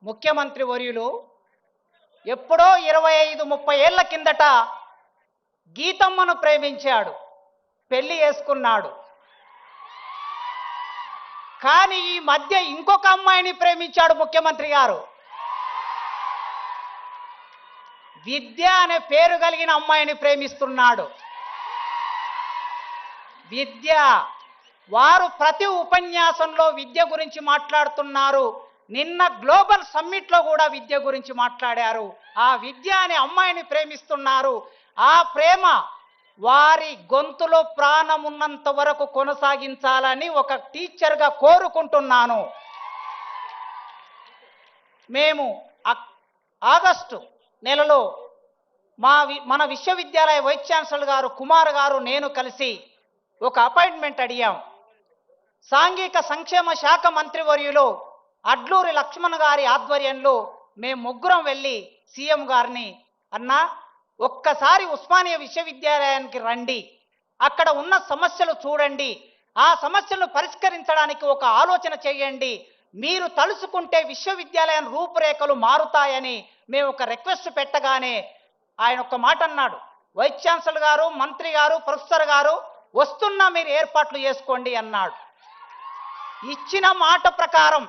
ముఖ్యమంత్రి వర్యులు ఎప్పుడో 25-30 ఏళ్ల కిందట గీతమ్మను ప్రేమించాడు, పెళ్లి చేసుకున్నాడు. కానీ ఈ మధ్య ఇంకొక అమ్మాయిని ప్రేమించాడు ముఖ్యమంత్రి గారు. విద్య అనే పేరు కలిగిన అమ్మాయిని ప్రేమిస్తున్నాడు. విద్య, వారు ప్రతి ఉపన్యాసంలో విద్య గురించి మాట్లాడుతున్నారు. నిన్న గ్లోబల్ సమ్మిట్లో కూడా విద్య గురించి మాట్లాడారు. ఆ విద్య అనే అమ్మాయిని ప్రేమిస్తున్నారు. ఆ ప్రేమ వారి గొంతులో ప్రాణం ఉన్నంత వరకు కొనసాగించాలని ఒక టీచర్గా కోరుకుంటున్నాను. మేము ఆగస్టు నెలలో మన విశ్వవిద్యాలయ వైస్ ఛాన్సలర్ గారు కుమార్ గారు నేను కలిసి ఒక అపాయింట్మెంట్ అడిగాం. సాంఘిక సంక్షేమ శాఖ మంత్రివర్యులు అడ్లూరి లక్ష్మణ్ గారి ఆధ్వర్యంలో మేము ముగ్గురం వెళ్ళి సీఎం గారిని, అన్నా ఒక్కసారి ఉస్మానియా విశ్వవిద్యాలయానికి రండి, అక్కడ ఉన్న సమస్యలు చూడండి, ఆ సమస్యలను పరిష్కరించడానికి ఒక ఆలోచన చేయండి, మీరు తలుసుకుంటే విశ్వవిద్యాలయం రూపురేఖలు మారుతాయని మేము ఒక రిక్వెస్ట్ పెట్టగానే ఆయన ఒక మాట అన్నాడు, వైస్ ఛాన్సలర్ గారు, మంత్రి గారు, ప్రొఫెసర్ గారు వస్తున్నా, మీరు ఏర్పాట్లు చేసుకోండి అన్నాడు. ఇచ్చిన మాట ప్రకారం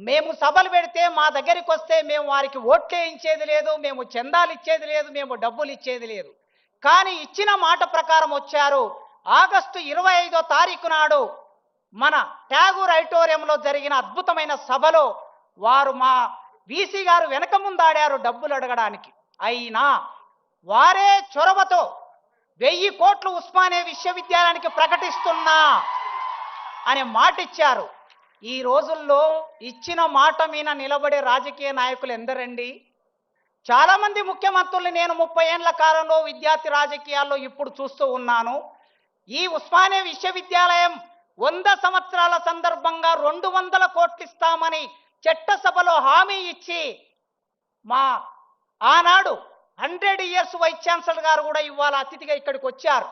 మేము సభలు పెడితే మా దగ్గరికి వస్తే మేము వారికి ఓట్లు వేయించేది లేదు, మేము చందాలు ఇచ్చేది లేదు, మేము డబ్బులు ఇచ్చేది లేదు. కానీ ఇచ్చిన మాట ప్రకారం వచ్చారు. ఆగస్టు 25వ తారీఖు నాడు మన ట్యాగూర్ ఆడిటోరియంలో జరిగిన అద్భుతమైన సభలో వారు మా వీసీ గారు వెనక ముందాడారు డబ్బులు అడగడానికి. అయినా వారే చొరవతో 1000 కోట్లు ఉస్మానియా విశ్వవిద్యాలయానికి ప్రకటిస్తున్నా అనే మాట ఇచ్చారు. ఈ రోజుల్లో ఇచ్చిన మాట మీద నిలబడే రాజకీయ నాయకులు ఎందరండి? చాలామంది ముఖ్యమంత్రులు నేను 30 ఏళ్ల కాలంలో విద్యార్థి రాజకీయాల్లో ఇప్పుడు చూస్తూ ఉన్నాను. ఈ ఉస్మానియా విశ్వవిద్యాలయం 100 సంవత్సరాల సందర్భంగా 200 కోట్లు ఇస్తామని చట్టసభలో హామీ ఇచ్చి మా ఆనాడు 100 ఇయర్స్ వైస్ ఛాన్సలర్ గారు కూడా ఇవాళ అతిథిగా ఇక్కడికి వచ్చారు.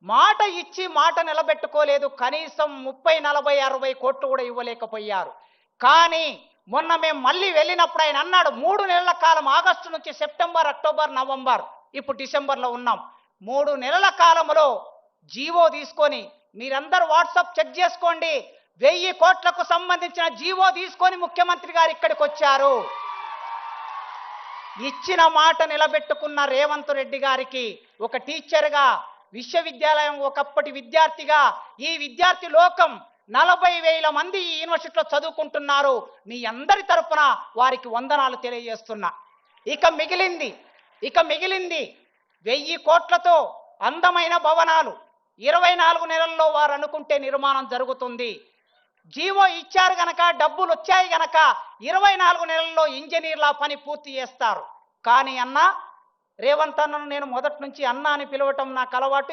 మాట ఇచ్చి మాట నిలబెట్టుకోలేదు. కనీసం 30, 40, 60 కోట్లు కూడా ఇవ్వలేకపోయారు. కానీ మొన్న మేము మళ్ళీ వెళ్ళినప్పుడు ఆయన అన్నాడు, 3 నెలల కాలం, ఆగస్టు నుంచి సెప్టెంబర్, అక్టోబర్, నవంబర్, ఇప్పుడు డిసెంబర్లో ఉన్నాం, 3 నెలల కాలంలో జీవో తీసుకొని, మీరందరూ వాట్సాప్ చెక్ చేసుకోండి, 1000 కోట్లకు సంబంధించిన జీవో తీసుకొని ముఖ్యమంత్రి గారు ఇక్కడికి వచ్చారు. ఇచ్చిన మాట నిలబెట్టుకున్న రేవంత్ రెడ్డి గారికి ఒక టీచర్గా, విశ్వవిద్యాలయం ఒకప్పటి విద్యార్థిగా, ఈ విద్యార్థి లోకం 40,000 మంది ఈ యూనివర్సిటీలో చదువుకుంటున్నారు. మీ అందరి తరపున వారికి వందనాలు తెలియజేస్తున్నా. ఇక మిగిలింది 1000 కోట్లతో అందమైన భవనాలు 24 నెలల్లో వారు అనుకుంటే నిర్మాణం జరుగుతుంది. జీవో ఇచ్చారు గనక, డబ్బులు వచ్చాయి గనక 24 నెలల్లో ఇంజనీర్ల పని పూర్తి చేస్తారు. కానీ అన్న రేవంత్ అన్నను నేను మొదటి నుంచి అన్న అని పిలవటం నాకు అలవాటు.